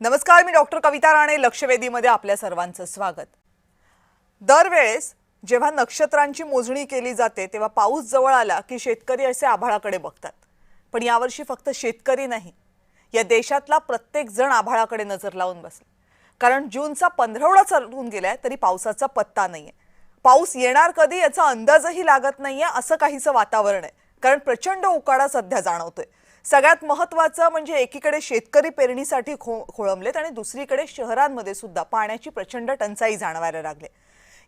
नमस्कार, मी डॉक्टर कविता राणे. लक्षवेधीमध्ये आपल्या सर्वांचं स्वागत. दरवेळेस जेव्हा नक्षत्रांची मोजणी केली जाते तेव्हा पाऊस जवळ आला की शेतकरी असे आभाळाकडे बघतात. पण यावर्षी फक्त शेतकरी नाही, या देशातला प्रत्येक जण आभाळाकडे नजर लावून बसला. कारण जूनचा 15 चालून गेलाय तरी पावसाचा पत्ता नाहीये. पाऊस येणार कधी याचा अंदाजही लागत नाहीये असं काहीसं वातावरण आहे. कारण प्रचंड उकाडा सध्या जाणवतोय. सगळ्यात महत्त्वाचं म्हणजे एकीकडे शेतकरी पेरणीसाठी खोळंबलेत आणि दुसरीकडे शहरांमध्ये सुद्धा पाण्याची प्रचंड टंचाई जाणवायला लागले.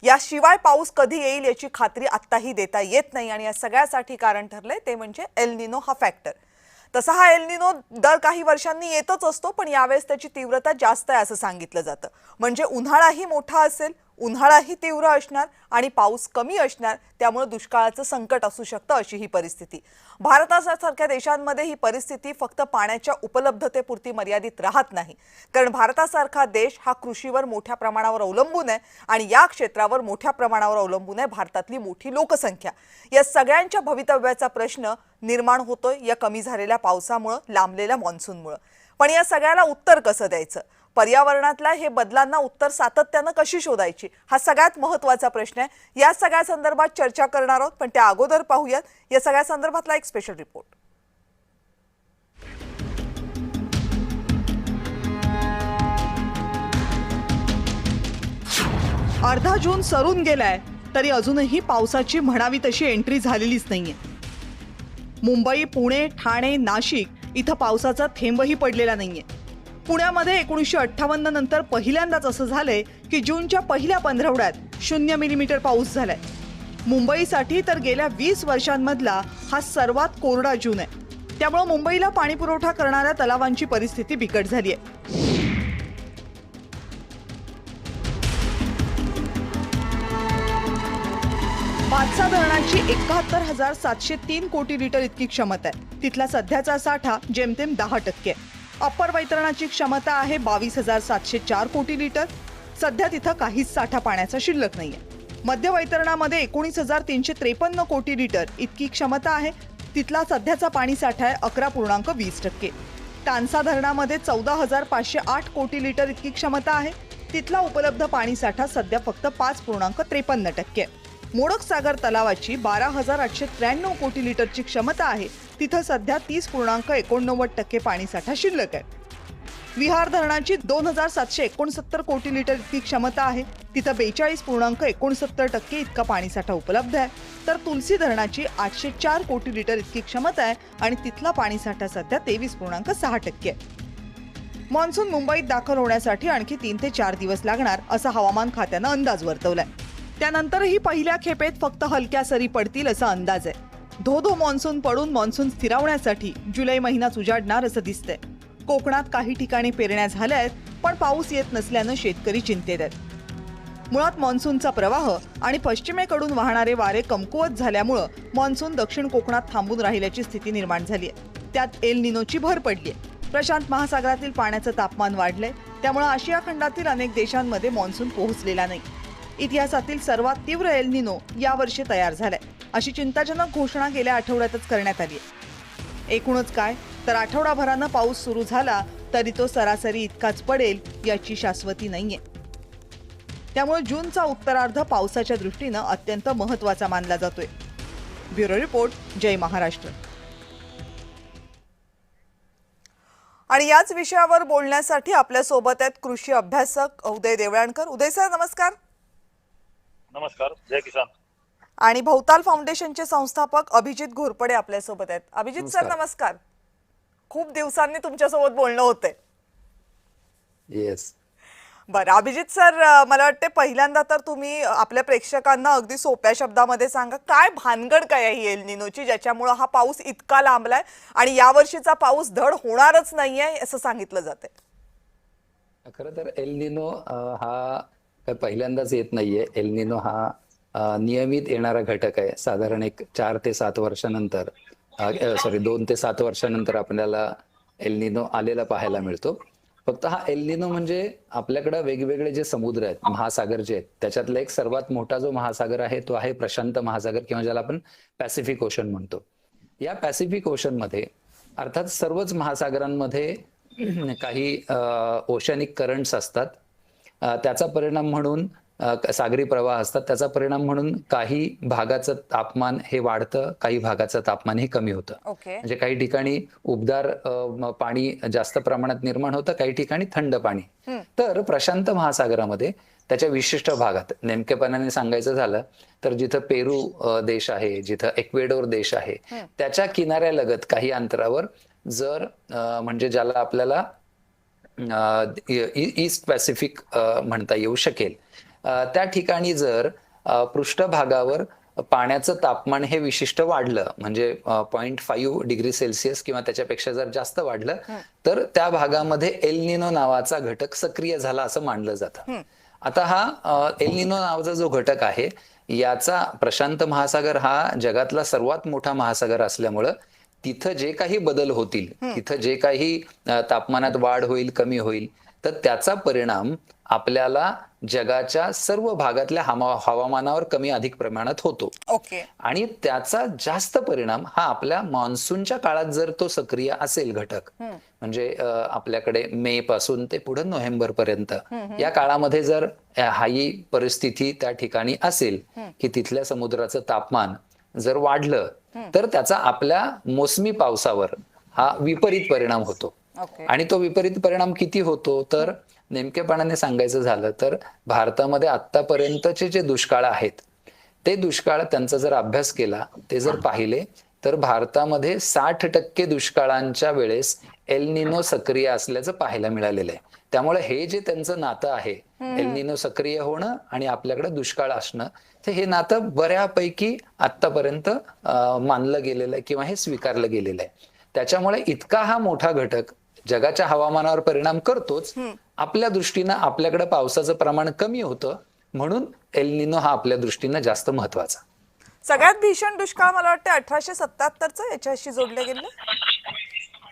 याशिवाय पाऊस कधी येईल याची खात्री आत्ताही देता येत नाही आणि या सगळ्यासाठी कारण ठरलंय ते म्हणजे एल निनो हा फॅक्टर. तसा हा एल निनो दर काही वर्षांनी येतच असतो, पण यावेळेस त्याची तीव्रता जास्त आहे असं सांगितलं जातं. म्हणजे उन्हाळाही मोठा असेल, उन्हाळाही तीव्र असणार आणि पाऊस कमी असणार, त्यामुळे दुष्काळाचं संकट असू शकतं अशी ही परिस्थिती. भारतासारख्या देशांमध्ये ही परिस्थिती फक्त पाण्याच्या उपलब्धतेपुरती मर्यादित राहत नाही. कारण भारतासारखा देश हा कृषीवर मोठ्या प्रमाणावर अवलंबून आहे आणि या क्षेत्रावर मोठ्या प्रमाणावर अवलंबून आहे भारतातली मोठी लोकसंख्या. या सगळ्यांच्या भवितव्याचा प्रश्न निर्माण होतोय या कमी झालेल्या पावसामुळे, लांबलेल्या मॉन्सूनमुळे. पण या सगळ्याला उत्तर कसं द्यायचं? पर्यावरणातल्या हे बदलांना उत्तर सातत्यानं कशी शोधायची, हा सगळ्यात महत्त्वाचा प्रश्न आहे. या सगळ्या संदर्भात चर्चा करणार आहोत, पण त्या अगोदर पाहूयात या सगळ्या संदर्भातला एक स्पेशल रिपोर्ट. अर्धा जून सरून गेलाय तरी अजूनही पावसाची म्हणावी तशी एंट्री झालेलीच नाहीये. मुंबई, पुणे, ठाणे, नाशिक इथं पावसाचा थेंबही पडलेला नाहीये. पुण्यामध्ये 1958 नंतर पहिल्यांदाच असं झालंय की जूनच्या पहिल्या पंधरवड्यात 0 मिलीमीटर पाऊस झालाय. मुंबईसाठी तर गेल्या 20 वर्षांमधला हा सर्वात कोरडा जून आहे. त्यामुळे मुंबईला पाणी पुरवठा करणाऱ्या तलावांची परिस्थिती बिकट झाली आहे. पाटसा धरणाची 71,703 कोटी लिटर इतकी क्षमता आहे. तिथला सध्याचा साठा जेमतेम 10% आहे. अप्पर वैतरणाची क्षमता आहे 22,704 कोटी लिटर. सध्या तिथं काहीच साठा पाण्याचा शिल्लक नाहीये. मध्य वैतरणामध्ये 19,353 कोटी लिटर इतकी क्षमता आहे. तिथला सध्याचा पाणी साठा आहे 11.20%. तानसा धरणामध्ये 14,508 कोटी लिटर इतकी क्षमता आहे. तिथला उपलब्ध पाणी साठा सध्या फक्त 5.53%. मोडक सागर तलावाची 12,893 कोटी लिटरची क्षमता आहे. तिथं सध्या 30.89% पाणीसाठा शिल्लक आहे. विहार धरणाची 2,769 कोटी लिटर इतकी क्षमता आहे. तिथं 42.69% इतका पाणीसाठा उपलब्ध आहे. तर तुलसी धरणाची 804 कोटी लिटर इतकी क्षमता आहे आणि तिथला पाणीसाठा सध्या 23.6% आहे. मान्सून मुंबईत दाखल होण्यासाठी आणखी 3 ते 4 दिवस लागणार असा हवामान खात्यानं अंदाज वर्तवलाय. त्यानंतरही पहिल्या खेपेत फक्त हलक्या सरी पडतील असा अंदाज आहे. धो मान्सून पडून मान्सून स्थिरावण्यासाठी जुलै महिनाच उजाडणार असं दिसतंय. कोकणात काही ठिकाणी पेरण्या झाल्या आहेत, पण पाऊस येत नसल्यानं शेतकरी चिंतेत आहेत. मुळात मान्सूनचा प्रवाह आणि पश्चिमेकडून वाहणारे वारे कमकुवत झाल्यामुळं मान्सून दक्षिण कोकणात थांबून राहिल्याची स्थिती निर्माण झाली आहे. त्यात एल निनोची भर पडली आहे. प्रशांत महासागरातील पाण्याचं तापमान वाढलंय, त्यामुळे आशिया खंडातील अनेक देशांमध्ये मान्सून पोहोचलेला नाही. इतिहासातील सर्वात तीव्र एल निनो यावर्षी तयार झालाय अशी चिंताजनक घोषणा गेल्या आठवड्यातच करण्यात आली आहे. एकूणच काय तर आठवडाभरानं पाऊस सुरू झाला तरी तो सरासरी इतकाच पडेल याची शाश्वती नाहीये. त्यामुळे जूनचा उत्तरार्ध पावसाच्या दृष्टीनं अत्यंत महत्त्वाचा मानला जातोय. ब्युरो रिपोर्ट, जय महाराष्ट्र. आणि याच विषयावर बोलण्यासाठी आपल्या सोबत आहेत कृषी अभ्यासक उदय देवळाणकर. उदय सर, नमस्कार. नमस्कार, जय किसान. आणि भवताल फाउंडेशनचे संस्थापक अभिजित घोरपडे आपल्या सोबत आहेत. अभिजित सर, नमस्कार. खूप दिवसांनी तुमच्यासोबत बोलणं होतंय. येस. बरं अभिजित सर, मला वाटते पहिल्यांदा तर तुम्ही आपल्या प्रेक्षकांना अगदी सोप्या शब्दामध्ये सांगा, काय भानगड काय आहे एल निनोची ज्याच्यामुळे हा पाऊस इतका लांबलाय आणि यावर्षीचा पाऊस धड होणारच नाहीये असं सांगितलं जाते. खरं तर एल निनो हा पहिल्यांदाच येत नाहीये. एल निनो हा नियमित येणारा घटक आहे. साधारण एक 4 ते 7 वर्षानंतर 2 ते 7 वर्षानंतर आपल्याला एल निनो आलेला पाहायला मिळतो. फक्त हा एल निनो म्हणजे आपल्याकडे वेगवेगळे जे समुद्र आहेत, महासागर जे आहेत, त्याच्यातला एक सर्वात मोठा जो महासागर आहे तो आहे प्रशांत महासागर किंवा ज्याला आपण पॅसिफिक ओशन म्हणतो. या पॅसिफिक ओशन मध्ये अर्थात सर्वच महासागरांमध्ये काही ओशनिक करंट्स असतात. त्याचा परिणाम म्हणून सागरी प्रवाह असतात. त्याचा परिणाम म्हणून काही भागाचं तापमान हे वाढतं, काही भागाचं तापमान हे कमी होतं. ओके. म्हणजे काही ठिकाणी उबदार पाणी जास्त प्रमाणात निर्माण होतं, काही ठिकाणी थंड पाणी. हं. तर प्रशांत महासागरामध्ये त्याच्या विशिष्ट भागात नेमकेपणाने सांगायचं झालं तर जिथं पेरू देश आहे, जिथं इक्वेडोर देश आहे, त्याच्या किनाऱ्यालगत काही अंतरावर जर म्हणजे ज्याला आपल्याला ईस्ट पॅसिफिक म्हणता येऊ शकेल, त्या ठिकाणी जर पृष्ठभागावर पाण्याचं तापमान हे विशिष्ट वाढलं, म्हणजे 0.5 डिग्री सेल्सिअस किंवा त्याच्यापेक्षा जर जास्त वाढलं, तर त्या भागामध्ये एल निनो नावाचा घटक सक्रिय झाला असं मानलं जातं. आता हा एल निनो नावाचा जो घटक आहे, याचा प्रशांत महासागर हा जगातला सर्वात मोठा महासागर असल्यामुळं तिथं जे काही बदल होतील, तिथं जे काही तापमानात वाढ होईल, कमी होईल, तर त्याचा परिणाम आपल्याला जगाच्या सर्व भागातल्या हवामानावर कमी अधिक प्रमाणात होतो. ओके. आणि त्याचा जास्त परिणाम हा आपल्या मान्सूनच्या काळात जर तो सक्रिय असेल घटक, म्हणजे आपल्याकडे मे पासून ते पुढे नोव्हेंबर पर्यंत या काळामध्ये जर ही परिस्थिती त्या ठिकाणी असेल की तिथल्या समुद्राचं तापमान जर वाढलं, तर त्याचा आपल्या मोसमी पावसावर हा विपरीत परिणाम होतो. ओके. आणि तो विपरीत परिणाम किती होतो, तर नेमकेपणाने सांगायचं झालं तर भारतामध्ये आतापर्यंतचे जे दुष्काळ आहेत, ते दुष्काळ त्यांचा जर अभ्यास केला, ते जर पाहिले, तर भारतामध्ये 60% दुष्काळांच्या वेळेस एल निनो सक्रिय असल्याचं पाहायला मिळालेलं आहे. त्यामुळे हे जे त्यांचं नातं आहे, एल निनो सक्रिय होणं आणि आपल्याकडे दुष्काळ असणं, तर हे नातं बऱ्यापैकी आतापर्यंत मानलं गेलेलं आहे किंवा हे स्वीकारलं गेलेलं आहे. त्याच्यामुळे इतका हा मोठा घटक जगाच्या हवामानावर परिणाम करतोच, आपल्या दृष्टीनं आपल्याकडे पावसाचं प्रमाण कमी होतं, म्हणून एल निनो हा आपल्या दृष्टीनं जास्त महत्वाचा. सगळ्यात भीषण दुष्काळ मला वाटतं 1877चं याच्याशी जोडले गेले.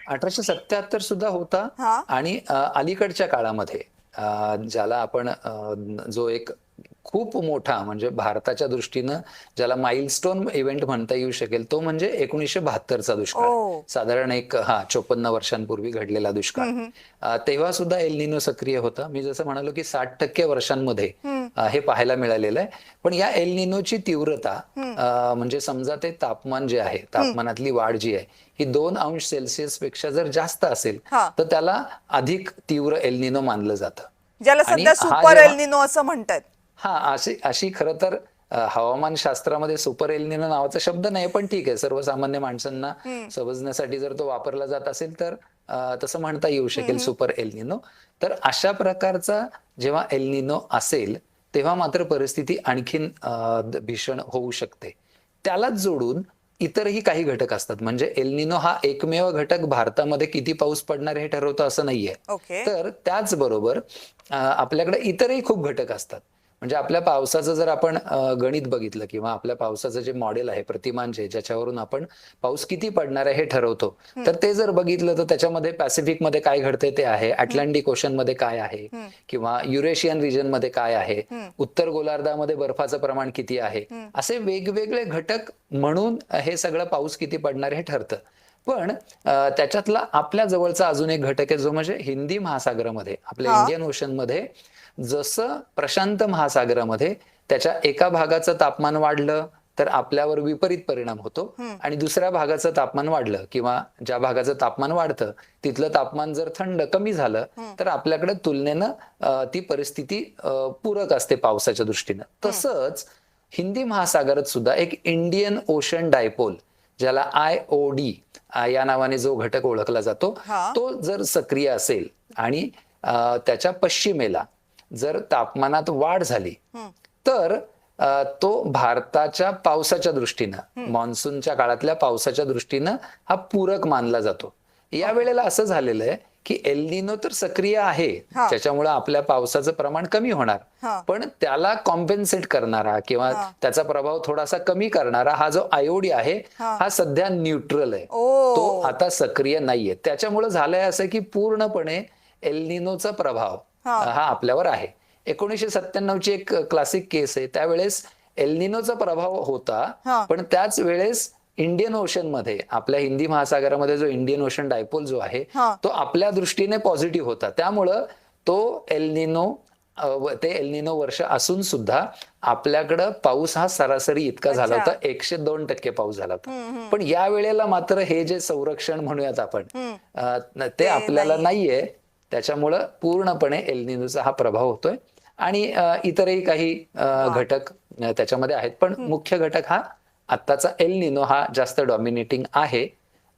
1877 सुद्धा होता. हा. आणि अलीकडच्या काळामध्ये ज्याला आपण जो एक खूप मोठा म्हणजे भारताच्या दृष्टीनं ज्याला माइलस्टोन इव्हेंट म्हणता येऊ शकेल, तो म्हणजे 1972चा दुष्काळ. ओ. साधारण एक 54 वर्षांपूर्वी घडलेला दुष्काळ. तेव्हा सुद्धा एल निनो सक्रिय होता. मी जसं म्हणालो की 60% वर्षांमध्ये हे पाहायला मिळालेलं आहे. पण या एल निनोची तीव्रता म्हणजे समजा ते तापमान जे आहे, तापमानातली वाढ जी आहे, ही 2 अंश सेल्सिअस पेक्षा जर जास्त असेल, तर त्याला अधिक तीव्र एल निनो मानलं जातं. ज्याला आणि सध्या हा सुपर जेव्हा- एल निनो असं म्हणतात. अशी खरं तर हवामान शास्त्रामध्ये सुपर एल निनो नावाचा शब्द नाही, पण ठीक आहे, सर्वसामान्य माणसांना समजण्यासाठी जर तो वापरला जात असेल तर तसं म्हणता येऊ शकेल सुपर एल निनो. तर अशा प्रकारचा जेव्हा एल निनो असेल, तेव्हा मात्र परिस्थिती आणखीन भीषण होऊ शकते. त्यालाच जोडून इतरही काही घटक असतात. म्हणजे एल निनो हा एकमेव घटक भारतामध्ये किती पाऊस पडणार हे ठरवतो असं नाहीये. ओके. तर त्याचबरोबर आपल्याकडे इतरही खूप घटक असतात. म्हणजे आपल्या पावसाचं जर आपण गणित बघितलं किंवा आपल्या पावसाचं जे मॉडेल आहे, प्रतिमान जे ज्याच्यावरून आपण पाऊस किती पडणार आहे हे ठरवतो, तर ते जर बघितलं तर त्याच्यामध्ये पॅसिफिकमध्ये काय घडतंय ते आहे, अटलांटिक ओशन मध्ये काय आहे, किंवा युरेशियन रिजन मध्ये काय आहे, उत्तर गोलार्धामध्ये बर्फाचं प्रमाण किती आहे, असे वेगवेगळे घटक म्हणून हे सगळं पाऊस किती पडणार हे ठरतं. पण त्याच्यातला आपल्या जवळचा अजून एक घटक आहे, जो म्हणजे हिंदी महासागरामध्ये, आपल्या इंडियन ओशन मध्ये जसं प्रशांत महासागरामध्ये त्याच्या एका भागाचं तापमान वाढलं तर आपल्यावर विपरीत परिणाम होतो, आणि दुसऱ्या भागाचं तापमान वाढलं किंवा ज्या भागाचं तापमान वाढतं तिथलं तापमान जर थंड कमी झालं, तर आपल्याकडे तुलनेनं ती परिस्थिती पूरक असते पावसाच्या दृष्टीनं. तसंच हिंदी महासागरात सुद्धा एक इंडियन ओशन डायपोल, ज्याला IOD या नावाने जो घटक ओळखला जातो, तो जर सक्रिय असेल आणि त्याच्या पश्चिमेला जर तापमानात वाढ झाली, तर तो भारताच्या पावसाच्या दृष्टीनं, मान्सूनच्या काळातल्या पावसाच्या दृष्टीनं हा पूरक मानला जातो. या वेळेला असं झालेलं आहे की एल निनो तर सक्रिय आहे, त्याच्यामुळे आपल्या पावसाचं प्रमाण कमी होणार, पण त्याला कॉम्पेन्सेट करणारा किंवा त्याचा प्रभाव थोडासा कमी करणारा हा जो IOD आहे, हा सध्या न्यूट्रल आहे, तो आता सक्रिय नाहीये. त्याच्यामुळे झालंय असं की पूर्णपणे एल निनोचा प्रभाव हा आपल्यावर आहे. 1997ची एक क्लासिक केस आहे. त्यावेळेस एल निनोचा प्रभाव होता, पण त्याच वेळेस इंडियन ओशन मध्ये आपल्या हिंदी महासागरामध्ये जो इंडियन ओशन डायपोल जो आहे हा. तो आपल्या दृष्टीने पॉझिटिव्ह होता. त्यामुळं तो ते एल निनो वर्ष असून सुद्धा आपल्याकडं पाऊस हा सरासरी इतका झाला अच्छा. होता, 102% पाऊस झाला होता. हम्म. पण या वेळेला मात्र हे जे संरक्षण म्हणूयात आपण ते ते आपल्याला नाहीये. नाहीये. त्याच्यामुळं पूर्णपणे एल निनोचा हा प्रभाव होतोय आणि इतरही काही घटक त्याच्यामध्ये आहेत. पण मुख्य घटक हा आत्ताचा एल निनो हा जास्त डॉमिनेटिंग आहे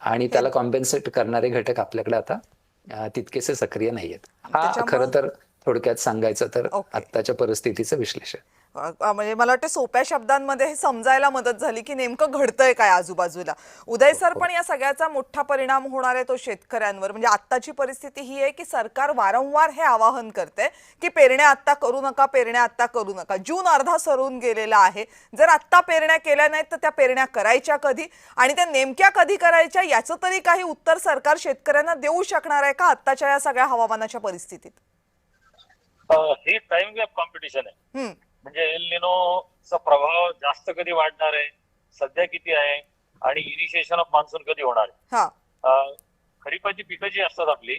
आणि त्याला कॉम्पेन्सेट करणारे घटक आपल्याकडे आता तितकेसे सक्रिय नाहीयेत. हा त्याच्यामुळं खरं तर थोडक्यात सांगायचं तर ओके. आत्ताच्या परिस्थितीचं विश्लेषण. म्हणजे मला वाटतं सोप्या शब्दांमध्ये हे समजायला मदत झाली की नेमकं घडतंय काय आजूबाजूला. उदय सर, पण या सगळ्याचा मोठा परिणाम होणार आहे तो शेतकऱ्यांवर. म्हणजे आत्ताची परिस्थिती ही आहे की सरकार वारंवार हे आवाहन करते की पेरण्या आत्ता करू नका, पेरण्या आत्ता करू नका. जून अर्धा सरून गेलेला आहे. जर आत्ता पेरण्या केल्या नाहीत तर त्या पेरण्या करायच्या कधी आणि त्या नेमक्या कधी करायच्या याचं तरी काही उत्तर सरकार शेतकऱ्यांना देऊ शकणार आहे का आत्ताच्या या सगळ्या हवामानाच्या परिस्थितीत? ही टाइम गॅप कॉम्पिटिशन आहे. म्हणजे एल निनोचा प्रभाव जास्त कधी वाढणार आहे, सध्या किती आहे आणि इनिशिएशन ऑफ मान्सून कधी होणार आहे. खरीपाची पिकं जी असतात आपली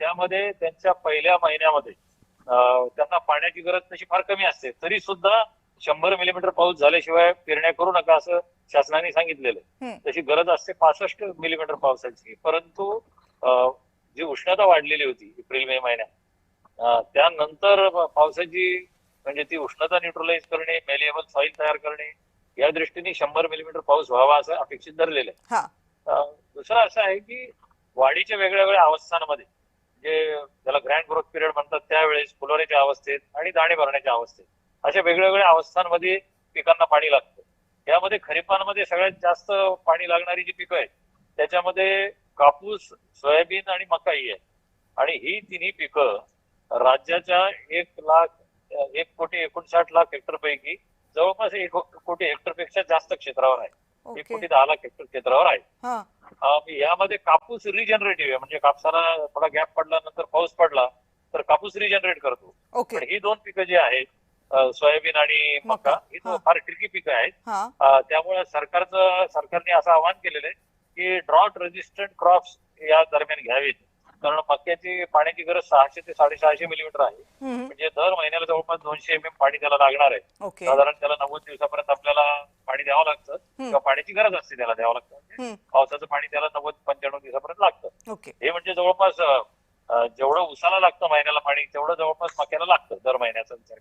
त्यामध्ये त्यांच्या पहिल्या महिन्यामध्ये त्यांना पाण्याची गरज तशी फार कमी असते. तरी सुद्धा 100 मिलीमीटर पाऊस झाल्याशिवाय पेरण्या करू नका असं शासनाने सांगितलेलं आहे. तशी गरज असते 65 मिलीमीटर पावसाची. परंतु जी उष्णता वाढलेली होती एप्रिल मे महिन्यात, त्यानंतर पावसाची म्हणजे ती उष्णता न्यूट्रलाइज करणे, मेलिएबल सॉइल तयार करणे या दृष्टीने 100 मिलीमीटर पाऊस व्हावा असं अपेक्षित धरलेलं आहे. दुसरं असं आहे की वाढीच्या वेगळ्या अवस्थांमध्ये जे त्याला ग्रँड ग्रोथ पिरियड म्हणतात त्यावेळेस फुलोऱ्याच्या अवस्थेत आणि दाणे भरण्याच्या अवस्थेत अशा वेगवेगळ्या अवस्थांमध्ये पिकांना पाणी लागतं. यामध्ये खरीपांमध्ये सगळ्यात जास्त पाणी लागणारी जी पिकं आहेत त्याच्यामध्ये कापूस, सोयाबीन आणि मकाई आहे. आणि ही तिन्ही पिकं राज्याच्या 1,59,00,000 हेक्टर पैकी जवळपास 1,00,00,000 पेक्षा जास्त क्षेत्रावर आहे. 1,10,00,000 हेक्टर क्षेत्रावर आहे. यामध्ये कापूस रिजनरेटिव्ह आहे. म्हणजे कापसाला थोडा गॅप पडल्यानंतर पाऊस पडला तर कापूस रिजनरेट करतो. पण ही दोन पिकं जी आहेत सोयाबीन आणि मका ही फार ट्रिकी पिकं आहेत. त्यामुळे सरकारने असं आवाहन केलेलं आहे की ड्रॉट रेजिस्टंट क्रॉप्स या दरम्यान घ्यावेत. कारण मक्याची पाण्याची गरज 600 ते 650 मिलीमीटर आहे. म्हणजे दर महिन्याला जवळपास 200 mm पाणी त्याला लागणार आहे. साधारण त्याला 90 दिवसापर्यंत आपल्याला पाणी द्यावं लागतं किंवा पाण्याची गरज असते त्याला द्यावं लागतं. म्हणजे पावसाचं पाणी त्याला 90-95 दिवसापर्यंत लागतं. हे म्हणजे जवळपास जेवढं उसाला लागतं महिन्याला पाणी तेवढं जवळपास मक्याला लागतं दर महिन्याचा विचार.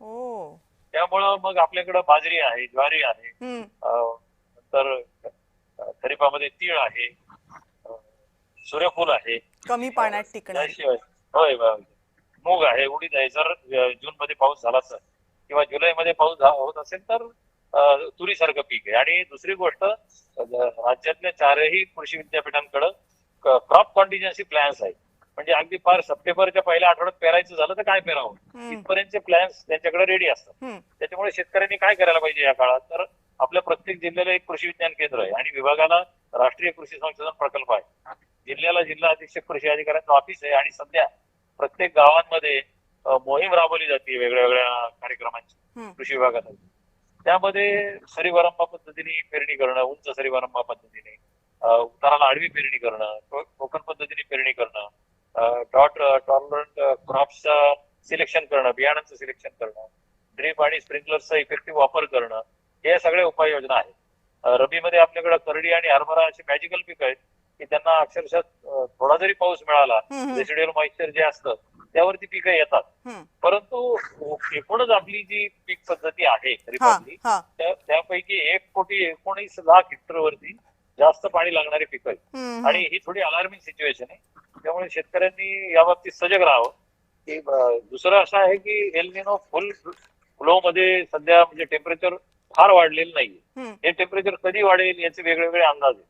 त्यामुळं मग आपल्याकडं बाजरी आहे, ज्वारी आहे, नंतर खरीपामध्ये तीळ आहे, सूर्यफूल आहे, कमी पाण्यात टिकणार. होय, मूग आहे, उडीद आहे. जर जून मध्ये पाऊस झाला तर किंवा जुलै मध्ये पाऊस होत असेल तर तुरीसारखं पीक आहे. आणि दुसरी गोष्ट राज्यातल्या 4ही कृषी विद्यापीठांकडे क्रॉप कॉन्टिजन्सी प्लॅन्स आहेत. म्हणजे अगदी फार सप्टेंबरच्या पहिल्या आठवड्यात पेरायचं झालं तर काय पेरावं इथपर्यंतचे प्लॅन्स त्यांच्याकडे रेडी असतात. त्याच्यामुळे शेतकऱ्यांनी काय करायला पाहिजे या काळात तर आपल्या प्रत्येक जिल्ह्याला एक कृषी विज्ञान केंद्र आहे आणि विभागाला राष्ट्रीय कृषी संशोधन प्रकल्प आहे. जिल्ह्याला जिल्हा अधीक्षक कृषी अधिकाऱ्यांचं ऑफिस आहे आणि सध्या प्रत्येक गावांमध्ये मोहीम राबवली जाते वेगळ्या कार्यक्रमांची कृषी विभागात. त्यामध्ये सरीवरंबा पद्धतीने पेरणी करणं, उंच सरीवरंबा पद्धतीने, उताराला आडवी पेरणी करणं, कोकण पद्धतीने पेरणी करणं, डॉट टॉलरंट क्रॉप्सचं सिलेक्शन करणं, बियाणांचं सिलेक्शन करणं, ड्रीप आणि स्प्रिंकलरचा इफेक्टिव्ह वापर करणं, हे सगळ्या उपाययोजना आहेत. रबीमध्ये आपल्याकडे करडी आणि हरभरा अशी मॅजिकल पिकं आहेत की त्यांना अक्षरशः थोडा जरी पाऊस मिळाला रेसिड्युअल मॉइश्चर जे असतं त्यावरती पिकं येतात. परंतु एकूणच आपली जी पीक पद्धती आहे खरीपातली त्यापैकी 1,19,00,000 हेक्टरवरती जास्त पाणी लागणारी पिकं आहेत आणि ही थोडी अलार्मिंग सिच्युएशन आहे. त्यामुळे शेतकऱ्यांनी याबाबतीत सजग राहावं. की दुसरं असं आहे की एल निनो फुल फ्लो मध्ये सध्या म्हणजे टेम्परेचर फार वाढलेलं नाहीये. हे टेम्परेचर कधी वाढेल याचे वेगवेगळे अंदाज आहेत.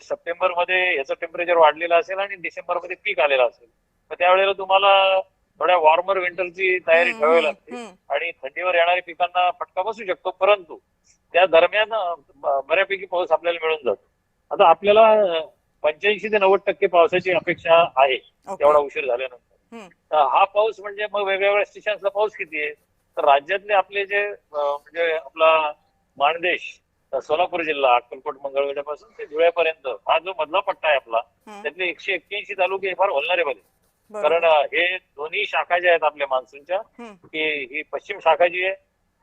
सप्टेंबर मध्ये याचं टेम्परेचर वाढलेलं असेल आणि डिसेंबर मध्ये पीक आलेलं असेल तर त्यावेळेला तुम्हाला थोड्या वॉर्मर विंटरची तयारी ठेवावी लागते आणि थंडीवर येणाऱ्या पिकांना फटका बसू शकतो. परंतु त्या दरम्यान बऱ्यापैकी पाऊस आपल्याला मिळून जातो. आता आपल्याला 85 ते 90% पावसाची अपेक्षा आहे तेवढा उशीर झाल्यानंतर. हा पाऊस म्हणजे मग वेगवेगळ्या स्टेशन्सला पाऊस किती आहे तर राज्यातले आपले जे म्हणजे आपला माणदेश सोलापूर जिल्हा अक्कलकोट मंगळवेढ्यापासून ते धुळ्यापर्यंत हा जो मधला पट्टा आहे आपला, हम्म. त्यातले 181 तालुके हे फार व्हलनरेबल आहे. कारण बरोबर. हे दोन्ही शाखा ज्या आहेत आपल्या मान्सूनच्या, हम्म. की ही पश्चिम शाखा जी आहे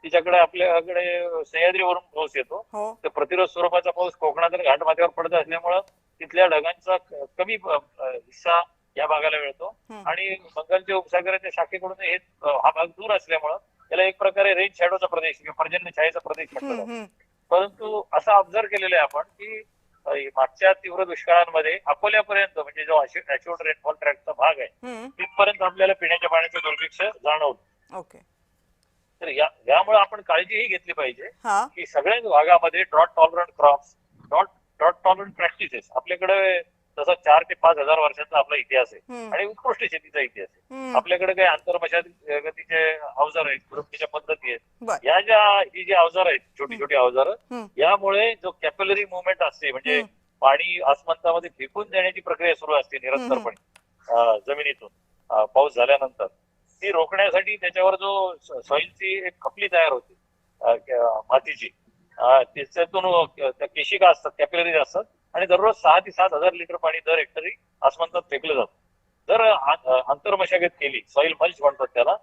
तिच्याकडे आपल्याकडे सह्याद्रीवरून पाऊस येतो. हो. तर प्रतिरोध स्वरूपाचा पाऊस कोकणातील घाटमाथ्यावर पडत असल्यामुळं तिथल्या ढगांचा कमी हिस्सा या भागाला मिळतो. हम्म. आणि बंगालच्या उपसागराच्या शाखेकडून हा भाग दूर असल्यामुळं त्याला एक प्रकारे रेन शॅडोचा प्रदेश किंवा पर्जन्य छायेचा प्रदेश म्हटलं हम्म. जातं. हम्म. परंतु असं ऑब्झर्व केलेलं आहे आपण की मागच्या तीव्र दुष्काळामध्ये अकोल्यापर्यंत म्हणजे जो अॅच्युअल रेनफॉल ट्रॅकचा भाग आहे हम्म. तिथपर्यंत आपल्याला पिण्याच्या पाण्याचं दुर्भिक्ष जाणवलं. ओके. तर यामुळे आपण काळजीही घेतली पाहिजे हा. की सगळ्याच भागामध्ये drought tolerant crops, drought tolerant practices, आपल्याकडे तसा 4 ते 5 हजार वर्षांचा आपला इतिहास आहे हम्म. आणि उत्कृष्ट शेतीचा इतिहास आहे. हम्म. आपल्याकडे काही आंतरमशागतीचे अवजार आहेत, खुरपणीच्या पद्धती आहेत. बर. ही जी अवजार आहेत, छोटी छोटी अवजारं, हम्म. यामुळे जो कॅपिलरी मुवमेंट असते म्हणजे हम्म. पाणी आसमंतामध्ये फेकून देण्याची प्रक्रिया सुरू असते निरंतरपणे जमिनीतून पाऊस झाल्यानंतर, ती रोखण्यासाठी त्याच्यावर जो सॉइलची एक खपली तयार होते मातीची, त्याच्यातून त्या केशिका असतात, कॅपिलरीज असतात आणि दररोज 6 ते 7 हजार लिटर पाणी दर हेक्टरी आसमंतात फेकलं जातं. जर आंतरमशागत केली, सॉइल मल्च म्हणतात त्याला,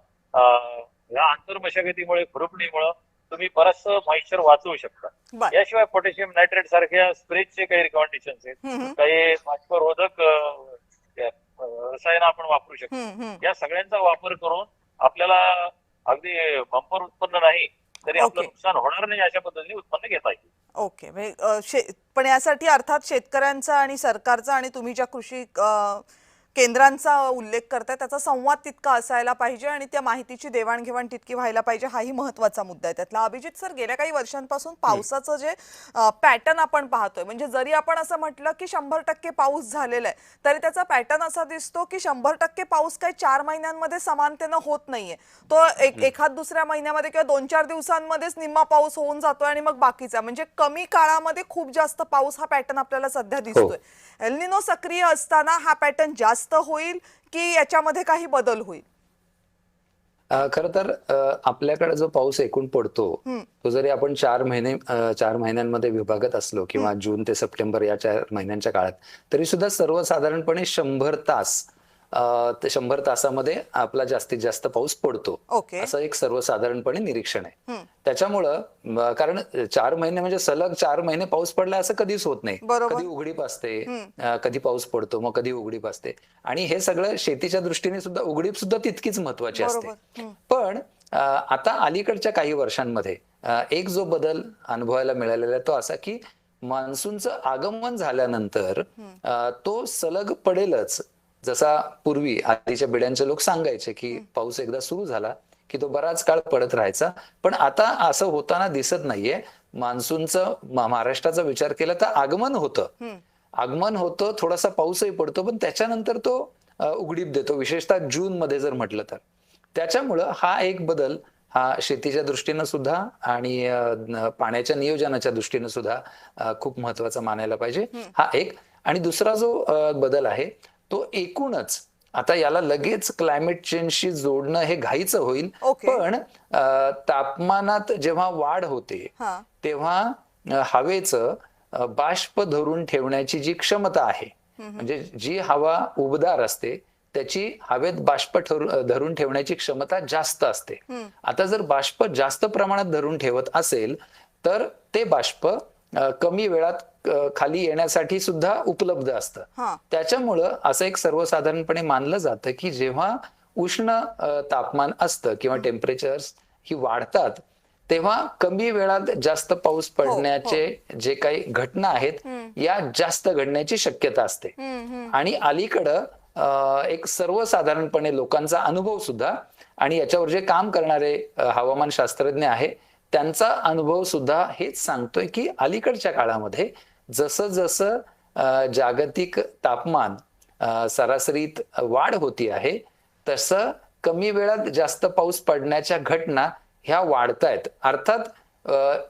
या आंतरमशागतीमुळे, खुरपणीमुळे तुम्ही बरचसं मॉइश्चर वाचवू शकता. बर. याशिवाय पोटॅशियम नायट्रेट सारख्या स्प्रेचे काही रिकमेंडेशन्स आहेत, हम्म. काही बाष्परोधक रसायन आपण वापरू शकतो. हम्म. हम्म. या सगळ्यांचा वापर करून आपल्याला अगदी बंपर उत्पन्न नाही तरी आपलं ओके. नुकसान होणार नाही अशा पद्धतीने उत्पन्न घेता येईल. ओके. म्हणजे पण यासाठी अर्थात शेतकऱ्यांचा आणि सरकारचा आणि तुम्ही ज्या कृषी केंद्रांचा उल्लेख करताय त्याचा संवाद तितका असायला पाहिजे आणि त्या माहितीची देवाणघेवाण तितकी व्हायला पाहिजे, हाही महत्त्वाचा मुद्दा आहे त्यातला. अभिजित सर, गेल्या काही वर्षांपासून पावसाचं जे पॅटर्न आपण पाहतोय, म्हणजे जरी आपण असं म्हटलं की 100% पाऊस झालेला आहे तरी त्याचा पॅटर्न असा दिसतो की 100% पाऊस काही 4 महिन्यांमध्ये समानतेनं होत नाहीये. तो एखाद दुसऱ्या महिन्यामध्ये किंवा 2-4 दिवसांमध्येच निम्मा पाऊस होऊन जातोय आणि मग बाकीचा, म्हणजे कमी काळामध्ये खूप जास्त पाऊस, हा पॅटर्न आपल्याला सध्या दिसतोय. एल निनो सक्रिय असताना हा पॅटर्न जास्त होईल की याच्यामध्ये काही बदल होईल? खरं तर आपल्याकडे जो पाऊस एकूण पडतो तो जरी आपण 4 महिन्यांमध्ये विभागत असलो किंवा जून ते सप्टेंबर या 4 महिन्यांच्या काळात, तरी सुद्धा सर्वसाधारणपणे 100 तास ते 100 तासामध्ये आपला जास्तीत जास्त पाऊस पडतो, ओके. असं एक सर्वसाधारणपणे निरीक्षण आहे. त्याच्यामुळं कारण 4 महिने म्हणजे सलग 4 महिने पाऊस पडला असं कधीच होत नाही. बरोबर. कधी उघडीप असते, कधी पाऊस पडतो, मग कधी उघडीप असते. आणि हे सगळं शेतीच्या दृष्टीने सुद्धा उघडीप सुद्धा तितकीच महत्वाची असते. पण आता अलीकडच्या काही वर्षांमध्ये एक जो बदल अनुभवायला मिळालेला आहे तो असा की मान्सूनचं आगमन झाल्यानंतर तो सलग पडेलच. जसा पूर्वी आधीच्या पिढ्यांचे लोक सांगायचे की पाऊस एकदा सुरू झाला की तो बराच काळ पडत राहायचा, पण आता असं होताना दिसत नाहीये. मान्सूनचं महाराष्ट्राचा विचार केला तर आगमन होतं, थोडासा पाऊसही पडतो, पण त्याच्यानंतर तो उघडीप देतो, विशेषतः जून मध्ये जर म्हटलं तर. त्याच्यामुळं हा एक बदल हा शेतीच्या दृष्टीनं सुद्धा आणि पाण्याच्या नियोजनाच्या दृष्टीनं सुद्धा खूप महत्वाचा मानायला पाहिजे. हा एक. आणि दुसरा जो बदल आहे तो एकूणच आता याला लगेच क्लायमेट चेंजशी जोडणं हे घाईचं होईल, पण तापमानात जेव्हा वाढ होते तेव्हा हवेचं बाष्प धरून ठेवण्याची जी क्षमता आहे, म्हणजे जी हवा उबदार असते त्याची हवेत बाष्प धरून ठेवण्याची क्षमता जास्त असते. आता जर बाष्प जास्त प्रमाणात धरून ठेवत असेल तर ते बाष्प कमी वेळात खाली येण्यासाठी सुद्धा उपलब्ध असतं. त्याच्यामुळं असं एक सर्वसाधारणपणे मानलं जातं की जेव्हा उष्ण तापमान असतं किंवा टेम्परेचर्स ही वाढतात तेव्हा कमी वेळात जास्त पाऊस पडण्याचे जे काही घटना आहेत या जास्त घडण्याची शक्यता असते. आणि अलीकडं एक सर्वसाधारणपणे लोकांचा अनुभव सुद्धा आणि याच्यावर जे काम करणारे हवामान शास्त्रज्ञ आहे त्यांचा अनुभव सुद्धा हेच सांगतोय की अलीकडच्या काळामध्ये जसं जसं जागतिक तापमान सरासरीत वाढ होती आहे तसं कमी वेळात जास्त पाऊस पडण्याच्या घटना ह्या वाढतायत. अर्थात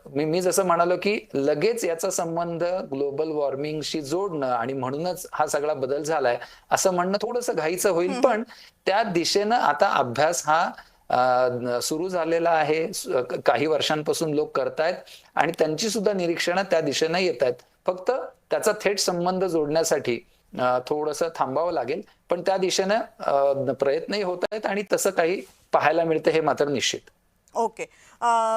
मी जसं म्हणालो की लगेच याचा संबंध ग्लोबल वॉर्मिंगशी जोडणं आणि म्हणूनच हा सगळा बदल झालाय असं म्हणणं थोडंसं घाईचं होईल, पण त्या दिशेनं आता अभ्यास हा सुरू झालेला आहे. काही वर्षांपासून लोक करतायत आणि त्यांची सुद्धा निरीक्षणं त्या दिशेने येत आहेत. फक्त त्याचा थेट संबंध जोडण्यासाठी थोडंसं थांबावं लागेल, पण त्या दिशेनं प्रयत्नही होत आहेत आणि तसं काही पाहायला मिळतं हे मात्र निश्चित. ओके.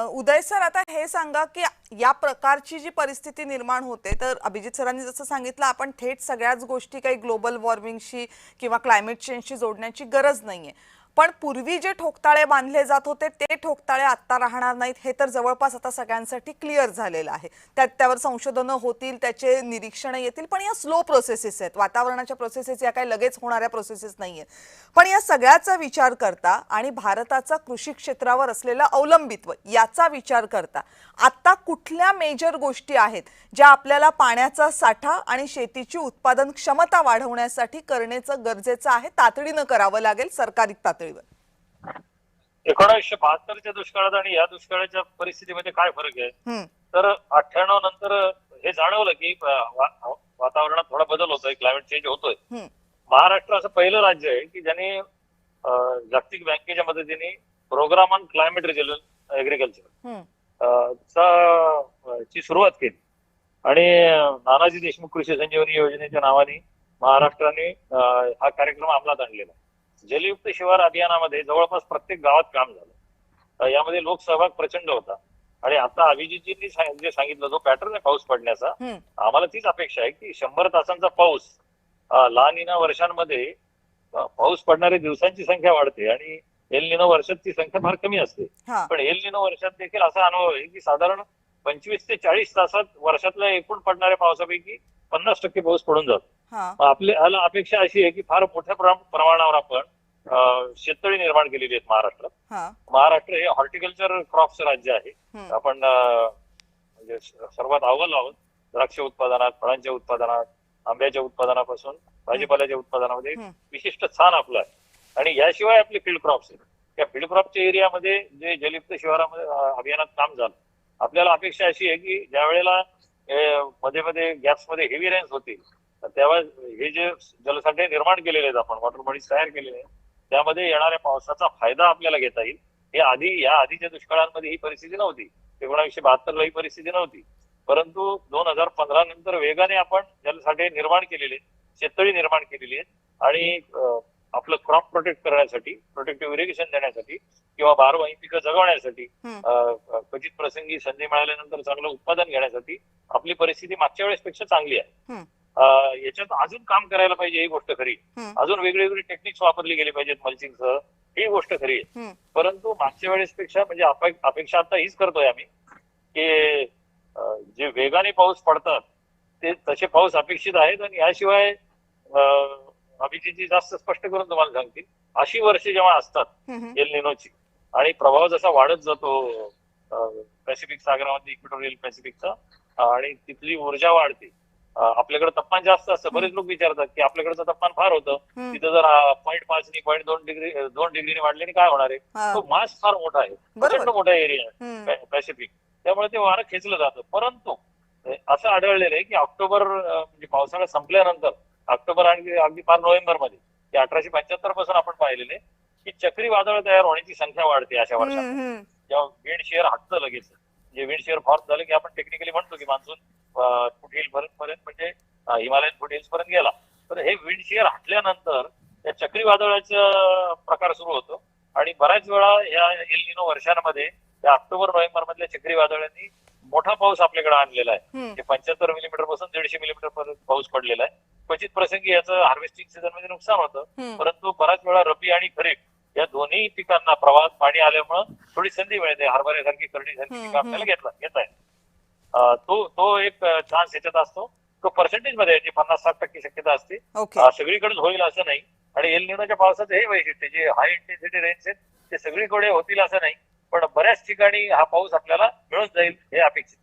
उदय सर, आता हे सांगा की या प्रकारची जी परिस्थिती निर्माण होते, तर अभिजित सरांनी जसं सांगितलं, आपण थेट सगळ्याच गोष्टी काही ग्लोबल वॉर्मिंगशी किंवा क्लायमेट चेंजशी जोडण्याची गरज नाहीये. पण पूर्वी जे ठोकताळे बांधले जात होते ते ठोकताळे आत्ता राहणार नाहीत, हे तर जवळपास आता सगळ्यांसाठी क्लिअर झालेलं आहे. त्यावर संशोधनं होतील, त्याचे निरीक्षणं येतील, पण या स्लो प्रोसेसेस आहेत. वातावरणाच्या प्रोसेसेस या काही लगेच होणाऱ्या प्रोसेसेस नाहीयेत. पण या सगळ्याचा विचार करता आणि भारताचा कृषी क्षेत्रावर असलेला अवलंबित्व याचा विचार करता आता कुठल्या मेजर गोष्टी आहेत ज्या आपल्याला पाण्याचा साठा आणि शेतीची उत्पादन क्षमता वाढवण्यासाठी करणेचं गरजेचं आहे, तातडीनं करावं लागेल सरकारी पातळीवर? 1972च्या दुष्काळात आणि या दुष्काळाच्या परिस्थितीमध्ये काय फरक आहे? तर 98 नंतर हे जाणवलं की वातावरणात थोडा बदल होतोय, क्लायमेट चेंज होतोय. महाराष्ट्र असं पहिलं राज्य आहे की ज्याने जागतिक बँकेच्या मदतीने program on climate resilient agriculture ची सुरुवात केली आणि नानाजी देशमुख कृषी संजीवनी योजनेच्या नावाने महाराष्ट्राने हा कार्यक्रम अंमलात आणलेला. जलयुक्त शिवार अभियानामध्ये जवळपास प्रत्येक गावात काम झालं. यामध्ये लोकसहभाग प्रचंड होता आणि आता अभिजितजींनी जे सांगितलं जो पॅटर्न आहे पाऊस पडण्याचा, आम्हाला तीच अपेक्षा आहे की 100 तासांचा पाऊस, ला निना वर्षांमध्ये पाऊस पडणाऱ्या दिवसांची संख्या वाढते आणि एल निनो वर्षांची संख्या फार कमी असते. पण एल निनो वर्षात देखील असा अनुभव आहे की साधारण 25 ते 40 तासात वर्षातल्या एकूण पडणाऱ्या पावसापैकी 50% पाऊस पडून जातो. आपल्याला अपेक्षा अशी आहे की फार मोठ्या प्रमाणावर आपण शेततळी निर्माण केलेली आहेत महाराष्ट्रात. महाराष्ट्र हे हॉर्टिकल्चर क्रॉप्स राज्य आहे. आपण म्हणजे सर्वात अव्वल आहोत द्राक्ष उत्पादनात, फळांच्या उत्पादनात, आंब्याच्या उत्पादनापासून भाजीपाल्याच्या उत्पादनामध्ये विशिष्ट स्थान आपलं आहे. आणि याशिवाय आपले फील्ड क्रॉप्स आहेत. त्या फील्ड क्रॉपच्या एरियामध्ये जे जलयुक्त शिवारामध्ये अभियानात काम झालं, आपल्याला अपेक्षा अशी आहे की ज्या वेळेला मध्ये मध्ये गॅप्स मध्ये हेवी रेन्स होतील तेव्हा हे जे जलसाठे निर्माण केलेले आहेत, आपण वॉटर बॉडीज तयार केलेले आहेत, त्यामध्ये येणाऱ्या पावसाचा फायदा आपल्याला घेता येईल. हे या आधीच्या दुष्काळांमध्ये ही परिस्थिती नव्हती. 1972ला ही परिस्थिती नव्हती. परंतु 2015 नंतर वेगाने आपण जलसाठे निर्माण केलेले, शेततळी निर्माण केलेली आहेत आणि आपलं क्रॉप प्रोटेक्ट करण्यासाठी, प्रोटेक्टिव्ह इरिगेशन देण्यासाठी किंवा बारमाही पिकं जगवण्यासाठी, क्वचित प्रसंगी संधी मिळाल्यानंतर चांगलं उत्पादन घेण्यासाठी आपली परिस्थिती मागच्या वेळेसपेक्षा चांगली आहे. याच्यात अजून काम करायला पाहिजे, ही गोष्ट खरी. अजून वेगवेगळी टेक्निक्स वापरली गेली पाहिजेत मल्चिंगसह, ही गोष्ट खरी आहे. परंतु मागच्या वेळेसपेक्षा म्हणजे अपेक्षा आता हीच करतोय आम्ही की जे वेगाने पाऊस पडतात ते तसे पाऊस अपेक्षित आहेत. आणि याशिवाय अभिजितजी जास्त स्पष्ट करून तुम्हाला सांगतील, अशी वर्षे जेव्हा असतात एल निनोची आणि प्रभाव जसा वाढत जातो पॅसिफिक सागरामध्ये, इक्वेटोरियल पॅसिफिकचा, आणि तिथली ऊर्जा वाढते, आपल्याकडे तापमान जास्त असतं. बरेच लोक विचारतात की आपल्याकडचं तापमान फार होतं, तिथं जर 0.5 नि 2 डिग्रीने वाढल्याने काय होणार आहे? तो मास फार मोठा आहे, प्रचंड मोठा एरिया आहे पॅसिफिक, त्यामुळे ते वारं खेचलं जातं. परंतु असं आढळलेलं आहे की ऑक्टोबर म्हणजे पावसाळा संपल्यानंतर ऑक्टोबर आणि अगदी फार नोव्हेंबर मध्ये, 1875 पासून आपण पाहिलेले की चक्रीवादळ तयार होण्याची संख्या वाढते अशा वर्षात. जेव्हा विंड शेअर हटतं लगेच, म्हणजे विंड शेअर फॉर्म झालं की आपण टेक्निकली म्हणतो की मान्सून फुट हिल पर्यंत म्हणजे हिमालयन फुट हिल्स पर्यंत गेला, तर हे विंड शेअर हटल्यानंतर त्या चक्रीवादळाचा प्रकार सुरू होतो. आणि बऱ्याच वेळा या एल निनो वर्षांमध्ये या ऑक्टोबर नोव्हेंबर मधल्या चक्रीवादळांनी मोठा पाऊस आपल्याकडे आणलेला आहे. 75 मिलीमीटर पासून 150 मिलीमीटर पर्यंत पाऊस पडलेला आहे. क्वचित प्रसंगी याचं हार्वेस्टिंग सीझन मध्ये नुकसान होतं, परंतु बऱ्याच वेळा रब्बी आणि खरीप या दोन्ही पिकांना प्रवाहात पाणी आल्यामुळे थोडी संधी मिळते. हरभऱ्यासारखी, करडीसारखी पिकं आपल्याला घेता येत. तो एक चान्स याच्यात असतो. तो पर्सेंटेज मध्ये याची 50-60% शक्यता असते. सगळीकडेच होईल असं नाही. आणि एल निनोच्या पावसाचं हे वैशिष्ट्य, जे हाय इंटेन्सिटी रेन्स आहेत ते सगळीकडे होतील असं नाही, पण बऱ्याच ठिकाणी हा पाऊस आपल्याला मिळून जाईल हे अपेक्षित.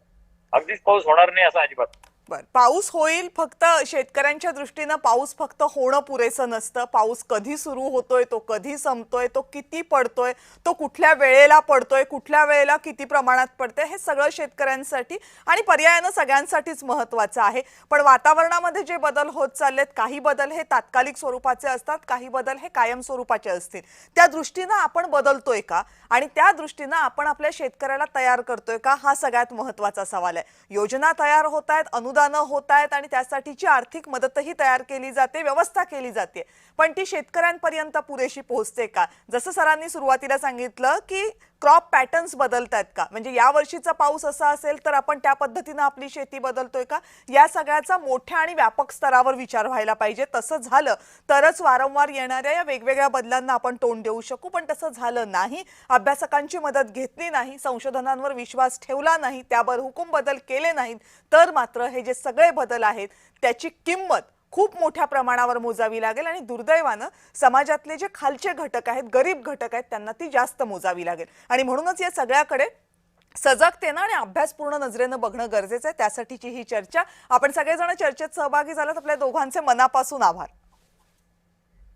अगदीच पाऊस होणार नाही असं अजिबात. बर, पाऊस होईल, फक्त शेतकऱ्यांच्या दृष्टीनं पाऊस फक्त होणं पुरेसं नसतं. पाऊस कधी सुरू होतोय, तो कधी संपतोय, तो किती पडतोय, तो कुठल्या वेळेला पडतोय, कुठल्या वेळेला किती प्रमाणात पडतंय, हे सगळं शेतकऱ्यांसाठी आणि पर्यायानं सगळ्यांसाठीच महत्त्वाचं आहे. पण वातावरणामध्ये जे बदल होत चाललेत, काही बदल हे तात्कालिक स्वरूपाचे असतात, काही बदल हे कायम स्वरूपाचे असतील. त्या दृष्टीनं आपण बदलतोय का आणि त्या दृष्टीनं आपण आपल्या शेतकऱ्याला तयार करतोय का, हा सगळ्यात महत्त्वाचा सवाल आहे. योजना तयार होत आहेत, अनुदानं होत आहेत आणि त्यासाठीची आर्थिक मदतही तयार केली जाते, व्यवस्था केली जाते, पण ती शेतकऱ्यांपर्यंत पुरेशी पोहोचते का? जसं सरांनी सुरुवातीला सांगितलं की क्रॉप पॅटर्न्स बदलतात का, म्हणजे या वर्षीचा पाऊस असा असेल तर आपण त्या पद्धतीनं आपली शेती बदलतोय का, या सगळ्याचा मोठ्या आणि व्यापक स्तरावर विचार व्हायला पाहिजे. तसं झालं तरच वारंवार येणाऱ्या या वेगवेगळ्या बदलांना आपण तोंड देऊ शकू. पण तसं झालं नाही, अभ्यासकांची मदत घेतली नाही, संशोधनांवर विश्वास ठेवला नाही, त्यावर हुकूम बदल केले नाहीत, तर मात्र हे जे सगळे बदल आहेत त्याची किंमत खूप मोठ्या प्रमाणावर मोजावी लागेल आणि दुर्दैवानं समाजातले जे खालचे घटक आहेत, गरीब घटक आहेत, त्यांना ती जास्त मोजावी लागेल. आणि म्हणूनच या सगळ्याकडे सजगतेनं आणि अभ्यासपूर्ण नजरेनं बघणं गरजेचं आहे. त्यासाठीची ही चर्चा. आपण सगळेजण चर्चेत सहभागी झालात, आपल्या दोघांचे मनापासून आभार.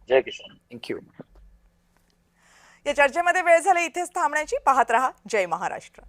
जय किसान. थँक्यू. या चर्चेमध्ये वेळ झाली इथेच थांबण्याची. पाहत रहा जय महाराष्ट्र.